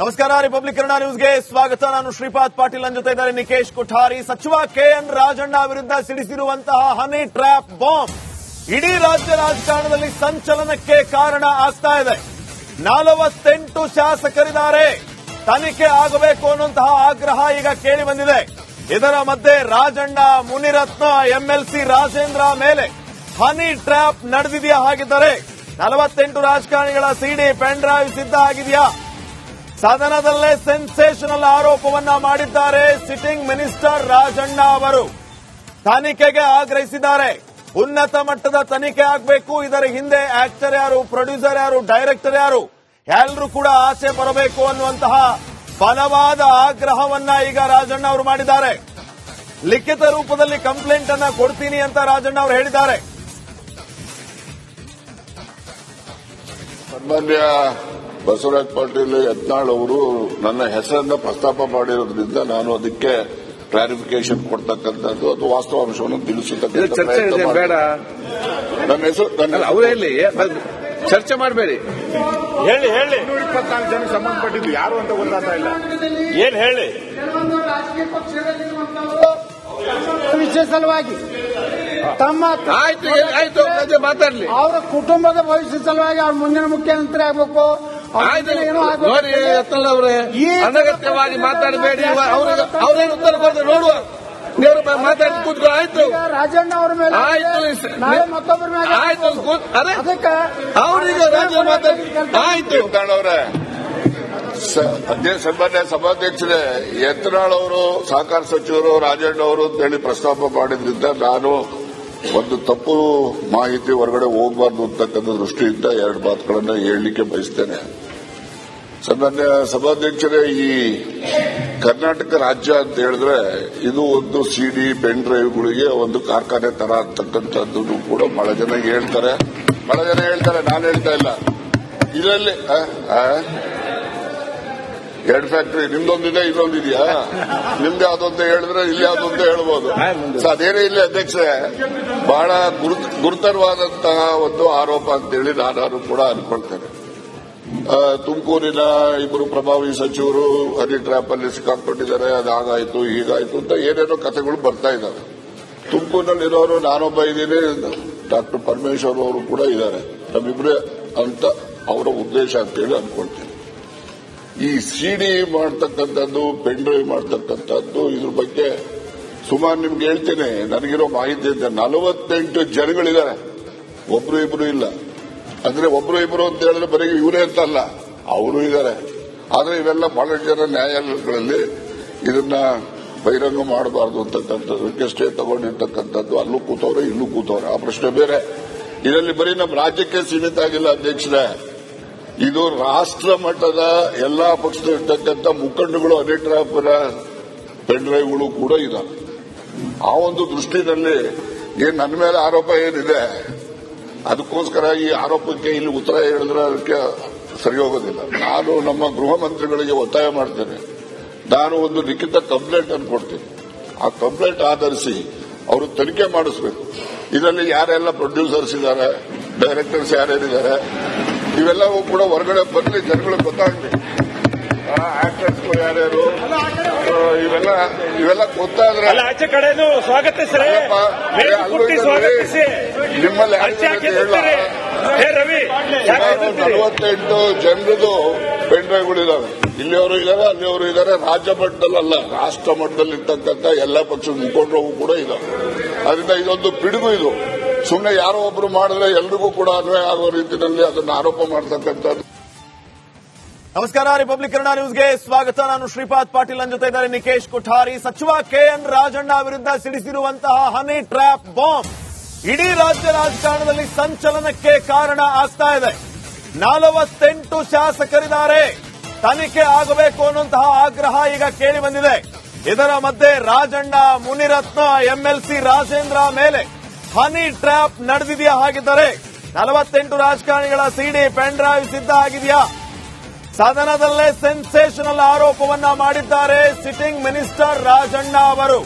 ನಮಸ್ಕಾರ. ರಿಪಬ್ಲಿಕ್ ಕನ್ನಡ ನ್ಯೂಸ್ಗೆ ಸ್ವಾಗತ. ನಾನು ಶ್ರೀಪಾದ್ ಪಾಟೀಲ್. ನನ್ನ ಜೊತೆ ಇದ್ದಾರೆ ನಿಕೇಶ್ ಕೊಠಾರಿ. ಸಚಿವ ಕೆಎನ್ ರಾಜಣ್ಣ ವಿರುದ್ಧ ಸಿಡಿಸಿರುವಂತಹ ಹನಿ ಟ್ರ್ಯಾಪ್ ಬಾಂಬ್ ಇಡೀ ರಾಜ್ಯ ರಾಜಕಾರಣದಲ್ಲಿ ಸಂಚಲನಕ್ಕೆ ಕಾರಣ ಆಗ್ತಾ ಇದೆ. 48 ಶಾಸಕರಿದ್ದಾರೆ. ತನಿಖೆ ಆಗಬೇಕು ಅನ್ನುವಂತಹ ಆಗ್ರಹ ಈಗ ಕೇಳಿ ಬಂದಿದೆ. ಇದರ ಮಧ್ಯೆ ರಾಜಣ್ಣ, ಮುನಿರತ್ನ, ಎಂಎಲ್ಸಿ ರಾಜೇಂದ್ರ ಮೇಲೆ ಹನಿ ಟ್ರ್ಯಾಪ್ ನಡೆದಿದೆಯಾ? ಹಾಗಿದ್ದರೆ 48 ರಾಜಕಾರಣಿಗಳ ಸಿಡಿ ಪೆನ್ ಡ್ರೈವ್ ಸಿದ್ಧ ಆಗಿದೆಯಾ? ಸದನದಲ್ಲೇ ಸೆನ್ಸೇಷನಲ್ ಆರೋಪವನ್ನ ಮಾಡಿದ್ದಾರೆ ಸಿಟ್ಟಿಂಗ್ ಮಿನಿಸ್ಟರ್ ರಾಜಣ್ಣ ಅವರು. ತನಿಖೆಗೆ ಆಗ್ರಹಿಸಿದ್ದಾರೆ. ಉನ್ನತ ಮಟ್ಟದ ತನಿಖೆ ಆಗಬೇಕು. ಇದರ ಹಿಂದೆ ಆಕ್ಟರ್ ಯಾರು, ಪ್ರೊಡ್ಯೂಸರ್ ಯಾರು, ಡೈರೆಕ್ಟರ್ ಯಾರು, ಎಲ್ಲರೂ ಕೂಡ ಆಚೆ ಬರಬೇಕು ಅನ್ನುವಂತಹ ಬಲವಾದ ಆಗ್ರಹವನ್ನ ಈಗ ರಾಜಣ್ಣ ಅವರು ಮಾಡಿದ್ದಾರೆ. ಲಿಖಿತ ರೂಪದಲ್ಲಿ ಕಂಪ್ಲೇಂಟ್ ಅನ್ನ ಕೊಡ್ತೀನಿ ಅಂತ ರಾಜಣ್ಣ ಅವರು ಹೇಳಿದ್ದಾರೆ. ಸನ್ಮಾನ್ಯ ಬಸವರಾಜ ಪಾಟೀಲ್ ಯತ್ನಾಳ್ ಅವರು ನನ್ನ ಹೆಸರನ್ನ ಪ್ರಸ್ತಾಪ ಮಾಡಿರೋದ್ರಿಂದ ನಾನು ಅದಕ್ಕೆ ಕ್ಲಾರಿಫಿಕೇಶನ್ ಕೊಡ್ತಕ್ಕಂಥದ್ದು ಅದು ವಾಸ್ತವಾಂಶವನ್ನು ತಿಳಿಸತಕ್ಕಂಥ ಪ್ರಯತ್ನ ಬೇಡ. ನನ್ನ ಹೆಸರು ಅವರೇ ಇಲ್ಲಿ ಚರ್ಚೆ ಮಾಡಬೇಡಿ. ಹೇಳಿ 224 ಜನ ಸಂಬಂಧಪಟ್ಟಿದ್ದು ಯಾರು ಅಂತ ಗೊತ್ತಾಗ್ತಾ ಇಲ್ಲ. ಏನ್ ಹೇಳಿ? ವಿಷಯ ಸಲುವಾಗಿ ತಮ್ಮ ಆಯ್ತು ಮಾತಾಡ್ಲಿ. ಅವರ ಕುಟುಂಬದ ಭವಿಷ್ಯ ಸಲುವಾಗಿ ಅವ್ರ ಮುಂದಿನ ಮುಖ್ಯಮಂತ್ರಿ ಆಗ್ಬೇಕು. ನೋಡಿ ಯತ್ನಾಳ್ ಅವರೇ, ಅನಗತ್ಯವಾಗಿ ಮಾತಾಡಬೇಡಿ. ಅವ್ರೇನು ಉತ್ತರ ಕೊಡ್ತಾರೆ ನೋಡುವ. ನೇರ ಮಾತಾಡಿ ಕೂತ್ಕೊ. ಆಯ್ತು ರಾಜಣ್ಣ ಅವ್ರ ಮೇಲೆ ನಾಳೆ ಮತ್ತೊಬ್ಬರ ಮೇಲೆ ಆಯ್ತು. ಅದಕ್ಕೆ ಅವ್ರಿಗೆ ರಾಜ್ಯ ಮಾತಾಡಿ ಆಯ್ತು. ಯತ್ನಾಳ್ ಅವರೇ, ಸನ್ಮಾನ್ಯ ಸಭಾಧ್ಯಕ್ಷರೇ, ಯತ್ನಾಳ್ ಅವರು ಸಹಕಾರ ಸಚಿವರು, ರಾಜಣ್ಣ ಅವರು ಅಂತೇಳಿ ಪ್ರಸ್ತಾಪ ಮಾಡಿದ್ರಿಂದ ನಾನು ಒಂದು ತಪ್ಪು ಮಾಹಿತಿ ಹೊರಗಡೆ ಹೋಗಬಾರ್ದು ಅಂತಕ್ಕಂಥ ದೃಷ್ಟಿಯಿಂದ 2 ಮಾತುಗಳನ್ನು ಹೇಳಲಿಕ್ಕೆ ಬಯಸ್ತೇನೆ. ಸನ್ಮಾನ್ಯ ಸಭಾಧ್ಯಕ್ಷರೇ, ಈ ಕರ್ನಾಟಕ ರಾಜ್ಯ ಅಂತ ಹೇಳಿದ್ರೆ ಇದು ಒಂದು ಸಿಡಿ ಪೆನ್ ಡ್ರೈವ್ಗಳಿಗೆ ಒಂದು ಕಾರ್ಖಾನೆ ತರ ಅಂತಕ್ಕಂಥದ್ದು ಕೂಡ ಬಹಳ ಜನ ಹೇಳ್ತಾರೆ. ನಾನು ಹೇಳ್ತಾ ಇಲ್ಲ. ಇದರಲ್ಲಿ 2 ಫ್ಯಾಕ್ಟರಿ, ನಿಮ್ದೊಂದಿದೆ, ಇದೊಂದಿದೆಯಾ? ನಿಮ್ದು ಯಾವ್ದೊಂದು ಹೇಳಿದ್ರೆ ಇಲ್ಲಿ ಯಾವ್ದೊಂದು ಹೇಳ್ಬೋದು. ಅದೇನೇ ಇಲ್ಲಿ ಅಧ್ಯಕ್ಷರೇ, ಬಹಳ ಗುರುತರವಾದಂತಹ ಒಂದು ಆರೋಪ ಅಂತೇಳಿ ನಾನು ಕೂಡ ಅನ್ಕೊಳ್ತೇನೆ. ತುಮಕೂರಿನ 2 ಪ್ರಭಾವಿ ಸಚಿವರು ಹನಿ ಟ್ರ್ಯಾಪ್ ಅಲ್ಲಿ ಸಿಕ್ಕಾಕೊಂಡಿದ್ದಾರೆ, ಅದಾಗಾಯ್ತು ಹೀಗಾಯ್ತು ಅಂತ ಏನೇನೋ ಕಥೆಗಳು ಬರ್ತಾ ಇದ್ದಾವೆ. ತುಮಕೂರಿನಲ್ಲಿರೋರು ನಾನೊಬ್ಬ ಇದ್ದೀನಿ, ಡಾಕ್ಟರ್ ಪರಮೇಶ್ವರ್ ಅವರು ಕೂಡ ಇದ್ದಾರೆ. ನಮ್ಮಿಬ್ರೇ ಅಂತ ಅವರ ಉದ್ದೇಶ ಅಂತೇಳಿ ಅನ್ಕೊಳ್ತೀನಿ. ಈ ಸಿಡಿ ಮಾಡ್ತಕ್ಕಂಥದ್ದು, ಪೆನ್ ಡ್ರೈವ್ ಮಾಡ್ತಕ್ಕಂಥದ್ದು, ಇದ್ರ ಬಗ್ಗೆ ಸುಮಾರು ನಿಮ್ಗೆ ಹೇಳ್ತೇನೆ. ನನಗಿರೋ ಮಾಹಿತಿ ಅಂತ 48 ಜನಗಳಿದ್ದಾರೆ, ಒಬ್ರು ಇಬ್ರು ಇಲ್ಲ. ಅಂದ್ರೆ ಒಬ್ರು ಇಬ್ರು ಅಂತ ಹೇಳಿದ್ರೆ ಬರೀ ಇವರೇ ಅಂತಲ್ಲ, ಅವರು ಇದ್ದಾರೆ. ಆದ್ರೆ ಇವೆಲ್ಲ ಬಹಳಷ್ಟು ಜನ ನ್ಯಾಯಾಲಯಗಳಲ್ಲಿ ಇದನ್ನ ಬಹಿರಂಗ ಮಾಡಬಾರ್ದು ಅಂತಕ್ಕಂಥದ್ದಕ್ಕೆ ಸ್ಟೇ ತಗೊಂಡಿರ್ತಕ್ಕಂಥದ್ದು. ಅಲ್ಲೂ ಕೂತವ್ರೆ, ಇಲ್ಲೂ ಕೂತವ್ರೆ, ಆ ಪ್ರಶ್ನೆ ಬೇರೆ. ಇದರಲ್ಲಿ ಬರೀ ನಮ್ಮ ರಾಜ್ಯಕ್ಕೆ ಸೀಮಿತ ಆಗಿಲ್ಲ ಅಧ್ಯಕ್ಷರೇ, ಇದು ರಾಷ್ಟ್ರ ಮಟ್ಟದ ಎಲ್ಲಾ ಪಕ್ಷದಲ್ಲಿರ್ತಕ್ಕಂಥ ಮುಖಂಡಗಳು ಹನಿ ಟ್ರ್ಯಾಪ್ ಪೆನ್ ಡ್ರೈವ್ಗಳು ಕೂಡ ಇದಾವೆ. ಆ ಒಂದು ದೃಷ್ಟಿನಲ್ಲಿ ನನ್ನ ಮೇಲೆ ಆರೋಪ ಏನಿದೆ, ಅದಕ್ಕೋಸ್ಕರ ಈ ಆರೋಪಕ್ಕೆ ಇಲ್ಲಿ ಉತ್ತರ ಹೇಳಿದ್ರೆ ಅದಕ್ಕೆ ಸರಿ ಹೋಗೋದಿಲ್ಲ. ನಾನು ನಮ್ಮ ಗೃಹ ಮಂತ್ರಿಗಳಿಗೆ ಒತ್ತಾಯ ಮಾಡ್ತೇನೆ. ನಾನು ಒಂದು ಲಿಖಿತ ಕಂಪ್ಲೇಂಟ್ ಅನ್ನು ಕೊಡ್ತೀನಿ. ಆ ಕಂಪ್ಲೇಂಟ್ ಆಧರಿಸಿ ಅವರು ತನಿಖೆ ಮಾಡಿಸಬೇಕು. ಇದರಲ್ಲಿ ಯಾರೆಲ್ಲ ಪ್ರೊಡ್ಯೂಸರ್ಸ್ ಇದ್ದಾರೆ, ಡೈರೆಕ್ಟರ್ಸ್ ಯಾರ್ಯಾರಿದ್ದಾರೆ, ಇವೆಲ್ಲವೂ ಕೂಡ ಹೊರಗಡೆ ಬರಲಿ, ಜನಗಳಿಗೆ ಗೊತ್ತಾಗಲಿ. ಆಕ್ಟರ್ಸ್ಗಳು ಯಾರ್ಯಾರು, ಇವೆಲ್ಲ ಗೊತ್ತಾದ್ರೆ ಆಚೆ ಕಡೆನೂ ಸ್ವಾಗತಿಸ್ರಿ, ನಿಮ್ಮಲ್ಲಿ 48 ಜನರದು ಪೆನ್ ಡ್ರೈವ್ಗಳಿದಾವೆ. ಇಲ್ಲಿಯವರು ಇದ್ದಾರೆ, ಅಲ್ಲಿಯವರು ಇದ್ದಾರೆ. ರಾಜ್ಯ ಮಟ್ಟದಲ್ಲ, ರಾಷ್ಟ್ರ ಮಟ್ಟದಲ್ಲಿ ಇರ್ತಕ್ಕಂಥ ಎಲ್ಲಾ ಪಕ್ಷದ ಮುಖಂಡರು ಕೂಡ ಇದಾವೆ. ಅದರಿಂದ ಇದೊಂದು ಪಿಡುಗು. ಇದು ಸುಮ್ಮನೆ ಯಾರೋ ಒಬ್ರು ಮಾಡಿದ್ರೆ ಎಲ್ರಿಗೂ ಕೂಡ ಅನ್ವಯ ಆಗುವ ರೀತಿಯಲ್ಲಿ ಅದನ್ನು ಆರೋಪ ಮಾಡತಕ್ಕಂಥದ್ದು. ನಮಸ್ಕಾರ. ರಿಪಬ್ಲಿಕ್ ಕನ್ನಡ ನ್ಯೂಸ್ಗೆ ಸ್ವಾಗತ. ನಾನು ಶ್ರೀಪಾದ್ ಪಾಟೀಲ್. ನನ್ನ ಜೊತೆ ಇದ್ದಾರೆ ನಿಕೇಶ್ ಕೊಠಾರಿ. ಸಚಿವ ಕೆಎನ್ ರಾಜಣ್ಣ ವಿರುದ್ಧ ಸಿಡಿಸಿರುವಂತಹ ಹನಿ ಟ್ರ್ಯಾಪ್ ಬಾಂಬ್ ಇಡೀ ರಾಜ್ಯ ರಾಜಕಾರಣದಲ್ಲಿ ಸಂಚಲನಕ್ಕೆ ಕಾರಣ ಆಗ್ತಾ ಇದೆ. 48 ಶಾಸಕರಿದ್ದಾರೆ. ತನಿಖೆ ಆಗಬೇಕು ಅನ್ನುವಂತಹ ಆಗ್ರಹ ಈಗ ಕೇಳಿ ಬಂದಿದೆ. ಇದರ ಮಧ್ಯೆ ರಾಜಣ್ಣ, ಮುನಿರತ್ನ, ಎಂಎಲ್ಸಿ ರಾಜೇಂದ್ರ ಮೇಲೆ ಹನಿ ಟ್ರ್ಯಾಪ್ ನಡೆದಿದೆಯಾ? ಹಾಗಿದ್ದರೆ 48 ರಾಜಕಾರಣಿಗಳ ಸಿಡಿ ಪೆನ್ ಡ್ರೈವ್ ಸಿದ್ಧ ಆಗಿದೆಯಾ? ಸದನದಲ್ಲೇ ಸೆನ್ಸೇಷನಲ್ ಆರೋಪವನ್ನ ಮಾಡಿದ್ದಾರೆ ಸಿಟ್ಟಿಂಗ್ ಮಿನಿಸ್ಟರ್ ರಾಜಣ್ಣ ಅವರು.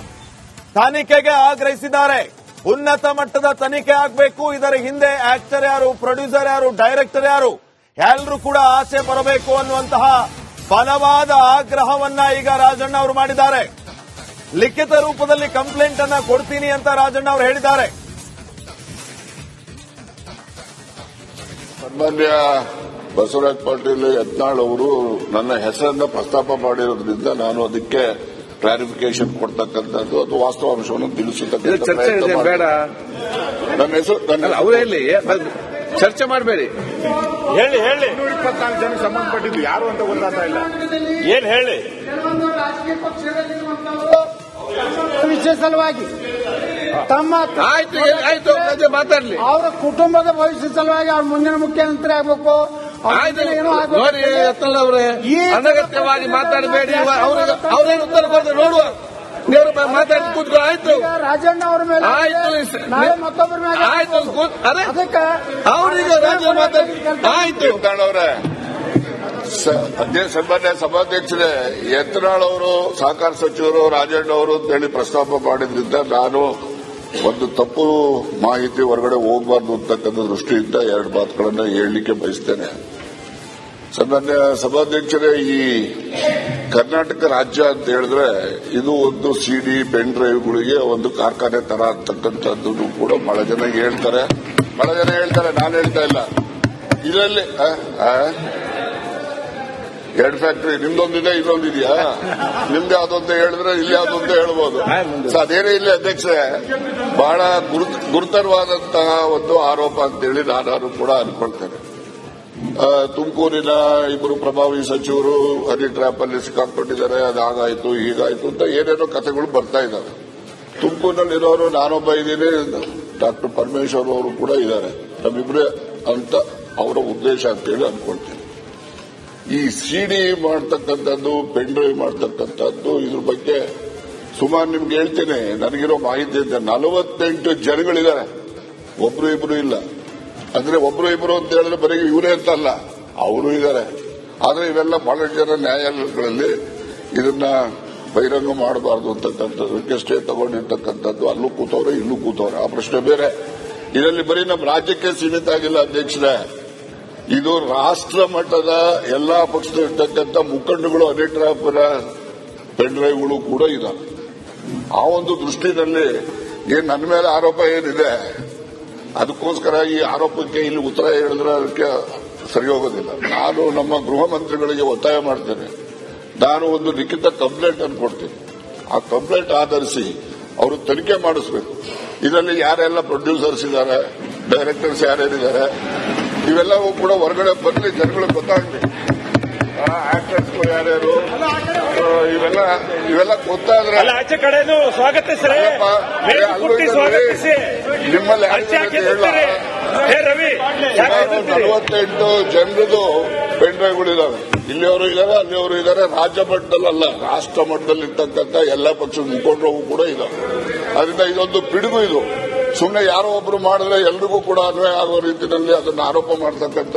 ತನಿಖೆಗೆ ಆಗ್ರಹಿಸಿದ್ದಾರೆ. ಉನ್ನತ ಮಟ್ಟದ ತನಿಖೆ ಆಗಬೇಕು. ಇದರ ಹಿಂದೆ ಆಕ್ಟರ್ ಯಾರು, ಪ್ರೊಡ್ಯೂಸರ್ ಯಾರು, ಡೈರೆಕ್ಟರ್ ಯಾರು, ಎಲ್ಲರೂ ಕೂಡ ಆಚೆ ಬರಬೇಕು ಅನ್ನುವಂತಹ ಬಲವಾದ ಆಗ್ರಹವನ್ನ ಈಗ ರಾಜಣ್ಣ ಅವರು ಮಾಡಿದ್ದಾರೆ. ಲಿಖಿತ ರೂಪದಲ್ಲಿ ಕಂಪ್ಲೇಂಟ್ ಅನ್ನ ಕೊಡ್ತೀನಿ ಅಂತ ರಾಜಣ್ಣ ಅವರು ಹೇಳಿದ್ದಾರೆ. ಸನ್ಮಾನ್ಯ ಬಸವರಾಜ ಪಾಟೀಲ್ ಯತ್ನಾಳ್ ಅವರು ನನ್ನ ಹೆಸರನ್ನ ಪ್ರಸ್ತಾಪ ಮಾಡಿರೋದ್ರಿಂದ ನಾನು ಅದಕ್ಕೆ ಕ್ಲಾರಿಫಿಕೇಶನ್ ಕೊಡ್ತಕ್ಕಂಥದ್ದು ಅದು ವಾಸ್ತವಾಂಶವನ್ನು ತಿಳಿಸತಕ್ಕಂಥ ಚರ್ಚೆ ಪ್ರಯತ್ನ ಬೇಡ. ನನ್ನ ಹೆಸರು ಅವರೇ ಇಲ್ಲಿ ಚರ್ಚೆ ಮಾಡಬೇಡಿ. ಹೇಳಿ 224 ಜನಕ್ಕೆ ಸಂಬಂಧಪಟ್ಟಿದ್ದು ಯಾರು ಅಂತ ಗೊತ್ತಾಗ್ತಾ ಇಲ್ಲ. ಏನ್ ಹೇಳಿ? ಕೆಲವೊಂದು ರಾಜಕೀಯ ಪಕ್ಷದಲ್ಲಿರುವಂತವರು ವಿಷಯ ಸಲುವಾಗಿ ತಮ್ಮ ಆಯ್ತು ಮಾತಾಡ್ಲಿ. ಅವರ ಕುಟುಂಬದ ಭವಿಷ್ಯ ಸಲುವಾಗಿ ಅವ್ರ ಮುಂದಿನ ಮುಖ್ಯಮಂತ್ರಿ ಆಗ್ಬೇಕು. ಏನೂ ನೋಡಿ ಯತ್ನಾಳ್ ಅವರೇ, ಅನಗತ್ಯವಾಗಿ ಮಾತಾಡಬೇಡಿ. ಅವ್ರೇನು ಉತ್ತರ ಕೊಡ್ತಾರೆ ನೋಡುವ. ನೀವು ಮಾತಾಡಿ ಕೂತ್ಕೊ. ಆಯ್ತು, ರಾಜಣ್ಣ ಅವರ ಮೇಲೆ ಆಯ್ತು, ನಾಳೆ ಮತ್ತೊಬ್ಬರ ಮೇಲೆ ಆಯ್ತು. ಅದಕ್ಕೆ ಅವ್ರೀಗ ರಾಜ್ಯ ಮಾತಾಡಿ ಆಯ್ತು. ಯತ್ನಾಳ್ ಅವರೇ, ಸನ್ಮಾನ್ಯ ಸಭಾಧ್ಯಕ್ಷರೇ, ಯತ್ನಾಳ್ ಅವರು ಸಹಕಾರ ಸಚಿವರು ರಾಜಣ್ಣ ಅವರು ಅಂತೇಳಿ ಪ್ರಸ್ತಾಪ ಮಾಡಿದ್ರಿಂದ ನಾನು ಒಂದು ತಪ್ಪು ಮಾಹಿತಿ ಹೊರಗಡೆ ಹೋಗಬಾರ್ದು ಅಂತಕ್ಕಂಥ ದೃಷ್ಟಿಯಿಂದ 2 ಮಾತುಗಳನ್ನು ಹೇಳಲಿಕ್ಕೆ ಬಯಸ್ತೇನೆ. ಸನ್ಮಾನ್ಯ ಸಭಾಧ್ಯಕ್ಷರೇ, ಈ ಕರ್ನಾಟಕ ರಾಜ್ಯ ಅಂತ ಹೇಳಿದ್ರೆ ಇದು ಒಂದು ಸಿಡಿ ಪೆನ್ ಡ್ರೈವ್ಗಳಿಗೆ ಒಂದು ಕಾರ್ಖಾನೆ ತರ ಅಂತಕ್ಕಂಥದ್ದು ಕೂಡ ಬಹಳ ಜನ ಹೇಳ್ತಾರೆ. ನಾನು ಹೇಳ್ತಾ ಇಲ್ಲ. ಇದರಲ್ಲಿ 2 ಫ್ಯಾಕ್ಟರಿ ನಿಮ್ದೊಂದಿದೆ, ಇದೊಂದಿದೆಯಾ? ನಿಮ್ದು ಯಾವ್ದೊಂದು ಹೇಳಿದ್ರೆ ಇಲ್ಲಿ ಯಾವ್ದೊಂದು ಹೇಳ್ಬೋದು. ಅದೇನೇ ಇಲ್ಲ ಅಧ್ಯಕ್ಷರೇ, ಬಹಳ ಗುರುತರವಾದಂತಹ ಒಂದು ಆರೋಪ ಅಂತೇಳಿ ನಾನು ಕೂಡ ಅನ್ಕೊಳ್ತೇನೆ. ತುಮಕೂರಿನ 2 ಪ್ರಭಾವಿ ಸಚಿವರು ಹನಿ ಟ್ರ್ಯಾಪ್ ಅಲ್ಲಿ ಸಿಕ್ಕಾಕೊಂಡಿದ್ದಾರೆ, ಅದಾಗಾಯ್ತು ಹೀಗಾಯ್ತು ಅಂತ ಏನೇನೋ ಕಥೆಗಳು ಬರ್ತಾ ಇದ್ದಾವೆ. ತುಮಕೂರಿನಲ್ಲಿರೋರು ನಾನೊಬ್ಬ ಇದ್ದೀನಿ, ಡಾಕ್ಟರ್ ಪರಮೇಶ್ವರ್ ಅವರು ಕೂಡ ಇದ್ದಾರೆ. ನಮ್ಮಿಬ್ರೇ ಅಂತ ಅವರ ಉದ್ದೇಶ ಅಂತೇಳಿ ಅನ್ಕೊಳ್ತೇನೆ. ಈ ಸಿಡಿ ಮಾಡ್ತಕ್ಕಂಥದ್ದು, ಪೆನ್ ಡ್ರೈವ್ ಮಾಡ್ತಕ್ಕಂಥದ್ದು, ಇದ್ರ ಬಗ್ಗೆ ಸುಮಾರು ನಿಮ್ಗೆ ಹೇಳ್ತೇನೆ. ನನಗಿರೋ ಮಾಹಿತಿ ಅಂತ 48 ಜನಗಳಿದ್ದಾರೆ, ಒಬ್ರು ಇಬ್ರು ಇಲ್ಲ. ಅಂದ್ರೆ ಒಬ್ರು ಇಬ್ರು ಅಂತ ಹೇಳಿದ್ರೆ ಬರೀ ಇವರೇ ಅಂತ ಅಲ್ಲ, ಅವರು ಇದ್ದಾರೆ. ಆದ್ರೆ ಇವೆಲ್ಲ ಬಹಳಷ್ಟು ಜನ ನ್ಯಾಯಾಲಯಗಳಲ್ಲಿ ಇದನ್ನ ಬಹಿರಂಗ ಮಾಡಬಾರ್ದು ಅಂತಕ್ಕಂಥದ್ದಕ್ಕೆ ಸ್ಟೇ ತಗೊಂಡಿರ್ತಕ್ಕಂಥದ್ದು. ಅಲ್ಲೂ ಕೂತವ್ರೆ, ಇಲ್ಲೂ ಕೂತವ್ರೆ, ಆ ಪ್ರಶ್ನೆ ಬೇರೆ. ಇದರಲ್ಲಿ ಬರೀ ನಮ್ಮ ರಾಜ್ಯಕ್ಕೆ ಸೀಮಿತ ಆಗಿಲ್ಲ ಅಧ್ಯಕ್ಷರೇ, ಇದು ರಾಷ್ಟ್ರ ಮಟ್ಟದ ಎಲ್ಲಾ ಪಕ್ಷದಲ್ಲಿರ್ತಕ್ಕಂಥ ಮುಖಂಡಗಳು ಹನಿ ಟ್ರ್ಯಾಪ್ನ ಪೆನ್ ಡ್ರೈವ್ಗಳು ಕೂಡ ಇದಾವೆ. ಆ ಒಂದು ದೃಷ್ಟಿನಲ್ಲಿ ಏನ್ ನನ್ನ ಮೇಲೆ ಆರೋಪ ಏನಿದೆ, ಅದಕ್ಕೋಸ್ಕರ ಈ ಆರೋಪಕ್ಕೆ ಇಲ್ಲಿ ಉತ್ತರ ಹೇಳಿದ್ರೆ ಅದಕ್ಕೆ ಸರಿ ಹೋಗೋದಿಲ್ಲ. ನಾನು ನಮ್ಮ ಗೃಹ ಮಂತ್ರಿಗಳಿಗೆ ಒತ್ತಾಯ ಮಾಡ್ತೇನೆ. ನಾನು ಒಂದು ಲಿಖಿತ ಕಂಪ್ಲೇಂಟ್ ಅನ್ನು ಕೊಡ್ತೀನಿ. ಆ ಕಂಪ್ಲೇಂಟ್ ಆಧರಿಸಿ ಅವರು ತನಿಖೆ ಮಾಡಿಸಬೇಕು. ಇದರಲ್ಲಿ ಯಾರೆಲ್ಲ ಪ್ರೊಡ್ಯೂಸರ್ಸ್ ಇದ್ದಾರೆ, ಡೈರೆಕ್ಟರ್ಸ್ ಯಾರ್ಯಾರಿದ್ದಾರೆ, ಇವೆಲ್ಲವೂ ಕೂಡ ಹೊರಗಡೆ ಬರಲಿ, ಜನಗಳಿಗೆ ಗೊತ್ತಾಗಲಿ. ಆಕ್ಟರ್ಸ್ಗಳು ಯಾರ್ಯಾರು, ಇವೆಲ್ಲ ಗೊತ್ತಾದ್ರೆ ಆಚೆ ಕಡೆನೂ ಸ್ವಾಗತಿಸ್ರಿ, ನಿಮ್ಮಲ್ಲಿ 48 ಜನರದು ಪೆನ್ ಡ್ರೈವ್ಗಳಿದಾವೆ. ಇಲ್ಲಿಯವರು ಇದ್ದಾರೆ, ಅಲ್ಲಿಯವರು ಇದ್ದಾರೆ. ರಾಜ್ಯ ಮಟ್ಟದಲ್ಲ, ರಾಷ್ಟ್ರ ಮಟ್ಟದಲ್ಲಿ ಇರ್ತಕ್ಕಂಥ ಎಲ್ಲ ಪಕ್ಷದ ಮುಖಂಡರು ಕೂಡ ಇದಾವೆ. ಅದರಿಂದ ಇದೊಂದು ಪಿಡುಗು. ಇದು ಸುಮ್ಮನೆ ಯಾರೋ ಒಬ್ರು ಮಾಡಿದ್ರೆ ಎಲ್ರಿಗೂ ಕೂಡ ಅನ್ವಯ ಆಗೋ ರೀತಿಯಲ್ಲಿ ಅದನ್ನು ಆರೋಪ ಮಾಡ್ತಕ್ಕಂಥ